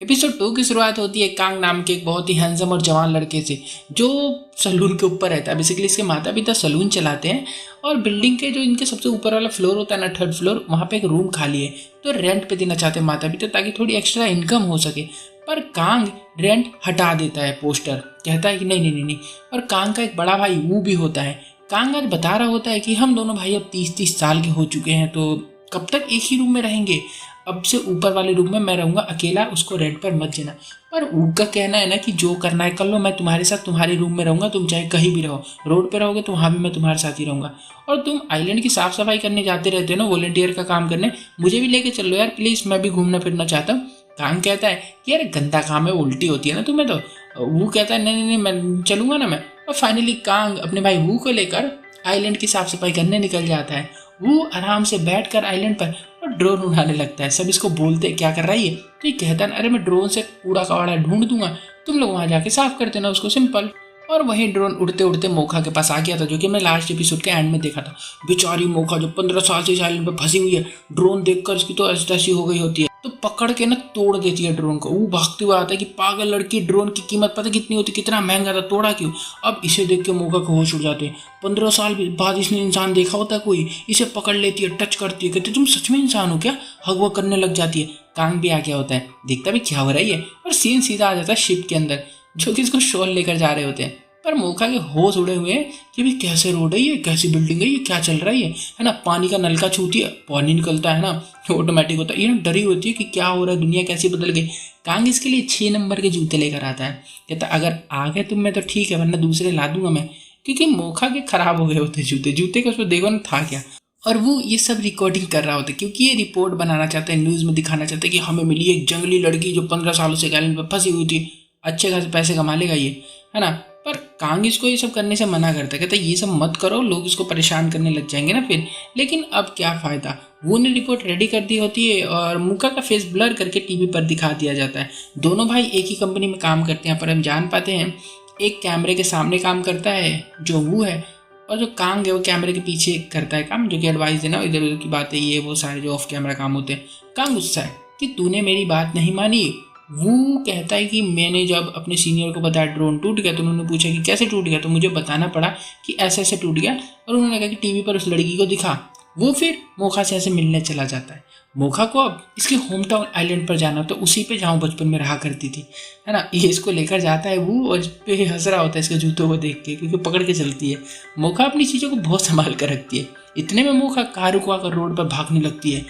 Episode 2 की शुरुआत होती है कांग नाम के एक बहुत ही हैंडसम और जवान लड़के से जो सलून के ऊपर रहता है। बेसिकली इसके माता पिता सलून चलाते हैं और बिल्डिंग के जो इनके सबसे ऊपर वाला फ्लोर होता है ना, थर्ड फ्लोर, वहाँ पे एक रूम खाली है तो रेंट पे देना चाहते हैं माता पिता ताकि थोड़ी एक्स्ट्रा इनकम हो सके। पर कांग रेंट हटा देता है, पोस्टर कहता है कि नहीं नहीं नहीं नहीं। और कांग का एक बड़ा भाई वो भी होता है। कांग आज बता रहा होता है कि हम दोनों भाई अब 30-30 साल के हो चुके हैं तो कब तक एक ही रूम में रहेंगे। अब से ऊपर वाले रूम में मैं रहूंगा अकेला, उसको रेंट पर मत देना। पर उनका कहना है ना कि जो करना है कर लो, मैं तुम्हारे साथ तुम्हारे रूम में रहूंगा, तुम चाहे कहीं भी रहो, रोड पे रहोगे तो वहाँ भी मैं तुम्हारे साथ ही रहूंगा। और तुम आइलैंड की साफ सफाई करने जाते रहते हो ना, वॉलेंटियर का काम करने, मुझे भी लेके चलो यार प्लीज, मैं भी घूमना फिरना चाहता हूँ। कांग कहता है कि यार गंदा काम है, उल्टी होती है ना तुम्हें तो। वो कहता है नहीं नहीं नहीं मैं चलूंगा ना मैं। और फाइनली कांग अपने भाई वू को लेकर आइलैंड की साफ सफाई करने निकल जाता है। वो आराम से बैठकर आइलैंड पर और ड्रोन उड़ाने लगता है। सब इसको बोलते क्या कर रहा है ये, तो ये कहता है अरे मैं ड्रोन से कूड़ा कबाड़ा ढूंढ दूंगा, तुम लोग वहां जाके साफ कर देना उसको, सिंपल। और वही ड्रोन उड़ते उड़ते मोखा के पास आ गया था, जो कि मैं लास्ट एपिसोड के एंड में देखा था। बेचारी मोखा जो 15 साल से इस आइलैंड पे फंसी हुई है, ड्रोन देखकर इसकी तो ऐसी तैसी हो गई होती है, तो पकड़ के ना तोड़ देती है ड्रोन को। वो भागते हुए आता है कि पागल लड़की, ड्रोन की कीमत पता कितनी होती, कितना महंगा था, तोड़ा क्यों। अब इसे देख के मोखा को होश उड़ जाते हैं। 15 साल बाद इसने इंसान देखा होता कोई, इसे पकड़ लेती है, टच करती है, कहती तुम सच में इंसान हो क्या, हग वग करने लग जाती है। कांग भी आ गया होता है, देखता भी क्या हो रहा है, और सीन सीधा आ जाता है शिप के अंदर, जो कि इसको शॉल लेकर जा रहे होते हैं। पर मोखा के होश उड़े हुए हैं कि भी कैसे रोड है ये, कैसी बिल्डिंग है ये, क्या चल रहा है ना। पानी का नलका छूती है, पानी निकलता है ना, ऑटोमेटिक होता है। ये डरी होती है कि क्या हो रहा है, दुनिया कैसी बदल गई। कांग इसके लिए 6 नंबर के जूते लेकर आता है, कहता अगर आ गए तुम में तो ठीक है, वरना दूसरे ला दूंगा मैं, क्योंकि मोखा के खराब हो गए होते जूते का उसमें देखो ना था क्या। और वो ये सब रिकॉर्डिंग कर रहा होता है क्योंकि ये रिपोर्ट बनाना चाहता है, न्यूज़ में दिखाना चाहता है कि हमें मिली एक जंगली लड़की जो 15 सालों से आइलैंड पर फंसी हुई थी, अच्छे खासे पैसे कमा लेगा ये, है ना। पर कांग इसको ये सब करने से मना करता है, कहता है ये सब मत करो, लोग इसको परेशान करने लग जाएंगे ना फिर। लेकिन अब क्या फ़ायदा, वो ने रिपोर्ट रेडी कर दी होती है और मुका का फेस ब्लर करके टीवी पर दिखा दिया जाता है। दोनों भाई एक ही कंपनी में काम करते हैं, पर हम जान पाते हैं एक कैमरे के सामने काम करता है जो वो है, और जो कांग है वो कैमरे के पीछे करता है काम, जो कि एडवाइस देना, इधर उधर की बातें, ये वो सारे जो ऑफ कैमरा काम होते हैं। कांग गुस्सा है कि तूने मेरी बात नहीं मानी। वो कहता है कि मैंने जब अपने सीनियर को बताया ड्रोन टूट गया तो उन्होंने पूछा कि कैसे टूट गया, तो मुझे बताना पड़ा कि ऐसे ऐसे टूट गया, और उन्होंने कहा कि टीवी पर उस लड़की को दिखा। वो फिर मोखा से ऐसे मिलने चला जाता है। मोखा को अब इसके होम टाउन आइलैंड पर जाना, तो उसी पे जहाँ बचपन में रहा करती थी, है ना। ये इसको लेकर जाता है वो, और इस पे हंस रहा होता है इसके जूतों को देख के, क्योंकि पकड़ के चलती है। मोखा अपनी चीज़ों को बहुत संभाल कर रखती है। इतने में मोखा कार रुकवा कर रोड पर भागने लगती है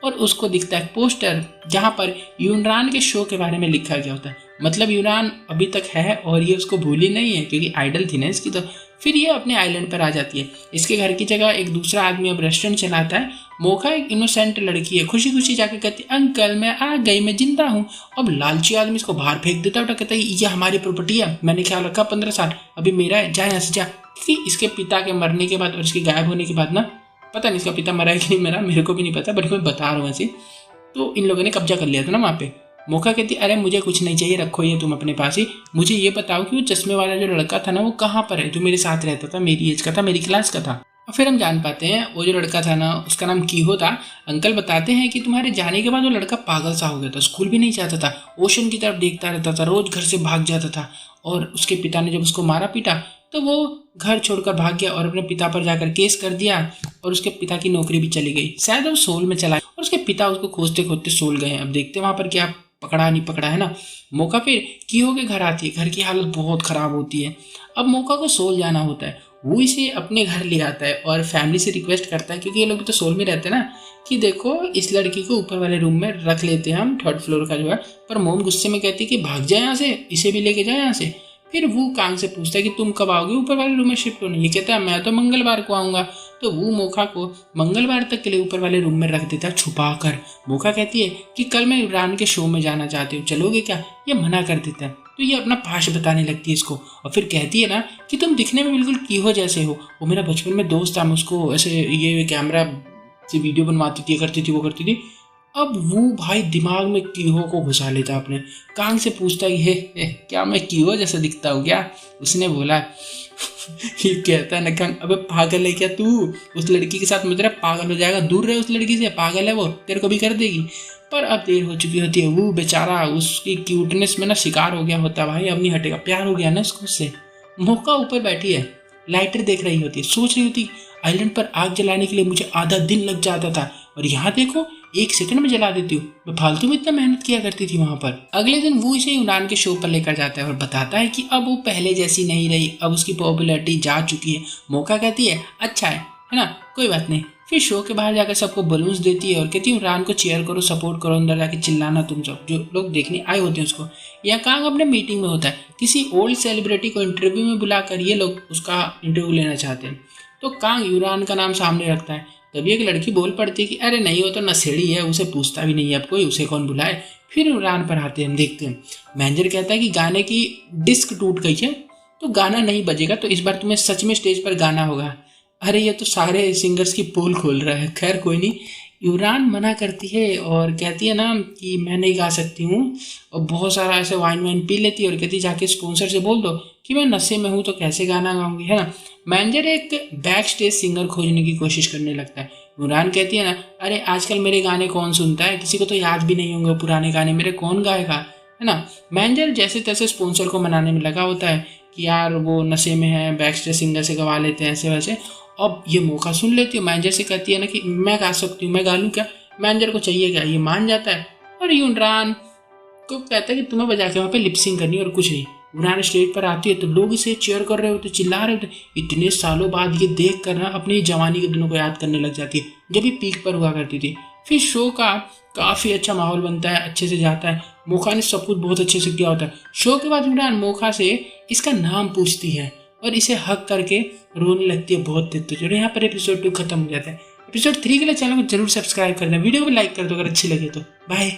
और उसको दिखता है पोस्टर जहाँ पर यूनरान के शो के बारे में लिखा गया होता है। मतलब यूनरान अभी तक है और ये उसको भूली नहीं है, क्योंकि आइडल थी ना इसकी। तो फिर ये अपने आइलैंड पर आ जाती है। इसके घर की जगह एक दूसरा आदमी अब रेस्टोरेंट चलाता है। मोखा एक इनोसेंट लड़की है, खुशी खुशी जाकर कहती है अंकल मैं आ गई, मैं जिंदा हूँ। अब लालची आदमी इसको बाहर फेंक देता है, कहता है ये हमारी प्रॉपर्टी है, मैंने ख्याल रखा 15 साल, अभी मेरा है, जा यहाँ से जा। क्योंकि इसके पिता के मरने के बाद और इसके गायब होने के बाद ना, पता नहीं इसका पिता मरा है कि नहीं मरा, मेरे को भी नहीं पता, बट मैं बता रहा हूँ ऐसे, तो इन लोगों ने कब्जा कर लिया था ना वहाँ पे। मोखा कहती अरे मुझे कुछ नहीं चाहिए, रखो ये तुम अपने पास ही, मुझे ये बताओ कि वो चश्मे वाला जो लड़का था ना वो कहाँ पर है, जो मेरे साथ रहता था, मेरी एज का था, मेरी क्लास का था। और फिर हम जान पाते हैं वो जो लड़का था ना उसका नाम कीहो था। अंकल बताते हैं कि तुम्हारे जाने के बाद वो लड़का पागल सा हो गया था, स्कूल भी नहीं जाता था, ओशन की तरफ देखता रहता था, रोज घर से भाग जाता था। और उसके पिता ने जब उसको मारा पीटा तो वो घर छोड़कर भाग गया और अपने पिता पर जाकर केस कर दिया, और उसके पिता की नौकरी भी चली गई, शायद वो सोल में चला, और उसके पिता उसको खोजते खोजते सोल गए हैं। अब देखते हैं वहाँ पर क्या पकड़ा नहीं पकड़ा, है ना। मोका फिर कीहो के घर आती है, घर की हालत बहुत ख़राब होती है। अब मोका को सोल जाना होता है, वो इसे अपने घर ले आता है और फैमिली से रिक्वेस्ट करता है, क्योंकि ये लोग तो सोल में रहते हैं ना, कि देखो इस लड़की को ऊपर वाले रूम में रख लेते हैं हम, थर्ड फ्लोर का जो है। पर मोम गुस्से में कहती है कि भाग जाए यहाँ से, इसे भी लेके जाए यहाँ से। फिर वो कांग से पूछता है कि तुम कब आओगे ऊपर वाले रूम में शिफ्ट होने। ये कहता है मैं तो मंगलवार को आऊँगा। तो वो मोखा को मंगलवार तक के लिए ऊपर वाले रूम में रख देता है छुपा कर। मोखा कहती है कि कल मैं इमरान के शो में जाना चाहती हूँ, चलोगे क्या। ये मना कर देता है, तो ये अपना पाश बताने लगती है इसको, और फिर कहती है ना कि तुम दिखने में बिल्कुल कीहो जैसे हो, वो मेरा बचपन में दोस्त था, मैं उसको ऐसे ये कैमरा से वीडियो बनवाती थी, करती थी वो करती थी, अब वो भाई दिमाग में कीहो को घुसा लेता अपने। कांग से पूछता है हे क्या मैं कीहो जैसा दिखता हूँ क्या? उसने बोला ये कहता है ना कांग, अबे पागल है क्या तू? उस लड़की के साथ मेरा पागल हो जाएगा, दूर रहे उस लड़की से, पागल है वो, तेरे को भी कर देगी। पर अब देर हो चुकी होती है, वो बेचारा उसकी क्यूटनेस में ना शिकार हो गया होता है भाई, अब नहीं हटेगा, प्यार हो गया ना उसको उससे। मौका ऊपर बैठी है, लाइटर देख रही होती है, सोच रही होती आइलैंड पर आग जलाने के लिए मुझे आधा दिन लग जाता था और यहाँ देखो 1 सेकंड में जला देती हूँ, मैं फालतू में इतना मेहनत किया करती थी वहां पर। अगले दिन वो इसे यूनान के शो पर लेकर जाता है और बताता है कि अब वो पहले जैसी नहीं रही, अब उसकी पॉपुलैरिटी जा चुकी है। मौका कहती है अच्छा है ना, कोई बात नहीं। फिर शो के बाहर जाकर सबको बलून्स देती है और कहती है यूनान को चेयर करो, सपोर्ट करो, अंदर जाके चिल्लाना तुम सब जो लोग देखने आए होते हैं उसको। यहाँ कांग अपने मीटिंग में होता है, किसी ओल्ड सेलिब्रिटी को इंटरव्यू में बुलाकर ये लोग उसका इंटरव्यू लेना चाहते हैं। तो कांग यूनान का नाम सामने रखता है। तभी एक लड़की बोल पड़ती है कि अरे नहीं वो तो नशेड़ी है, उसे पूछता भी नहीं है अब कोई, उसे कौन बुलाए। फिर यूनान पर आते हैं, देखते हैं। मैनेजर कहता है कि गाने की डिस्क टूट गई है तो गाना नहीं बजेगा, तो इस बार तुम्हें सच में स्टेज पर गाना होगा। अरे ये तो सारे सिंगर्स की पोल खोल रहा है। खैर कोई नहीं, यूनान मना करती है और कहती है ना कि मैं नहीं गा सकती हूँ, और बहुत सारा ऐसे वाइन पी लेती है और कहती है जाके स्पॉन्सर से बोल दो कि मैं नशे में हूँ तो कैसे गाना गाऊंगी, है ना। मैनेजर एक बैक स्टेज सिंगर खोजने की कोशिश करने लगता है। यूनान कहती है ना अरे आजकल मेरे गाने कौन सुनता है, किसी को तो याद भी नहीं होंगे पुराने गाने मेरे, कौन गाएगा, है ना। मैनेजर जैसे तैसे स्पॉन्सर को मनाने में लगा होता है कि यार वो नशे में है, बैक स्टेज सिंगर से गवा लेते हैं ऐसे वैसे। अब ये मौका सुन लेती है, मैनेजर से कहती है ना कि मैं गा सकती हूँ, मैं गा लूँ क्या। मैनेजर को चाहिए क्या, ये मान जाता है और यूनान को कहता है कि तुम्हें बजा के वहाँ पे लिपसिंग करनी और कुछ नहीं। यूनान स्टेज पर आती है तो लोग इसे चेयर कर रहे होते, चिल्ला रहे होते। इतने सालों बाद ये देख कर ना अपनी जवानी के दिनों को याद करने लग जाती है जब ये पीक पर हुआ करती थी। फिर शो का काफ़ी अच्छा माहौल बनता है, अच्छे से जाता है। मोखा ने सब कुछ बहुत अच्छे से किया होता है। शो के बाद यूनान मोखा से इसका नाम पूछती है और इसे हक करके रोने लगती है बहुत देर तक। यहाँ पर एपिसोड 2 खत्म हो जाता है। एपिसोड 3 के लिए चैनल को जरूर सब्सक्राइब कर दें, वीडियो को लाइक कर दो अगर अच्छी लगे तो। बाय।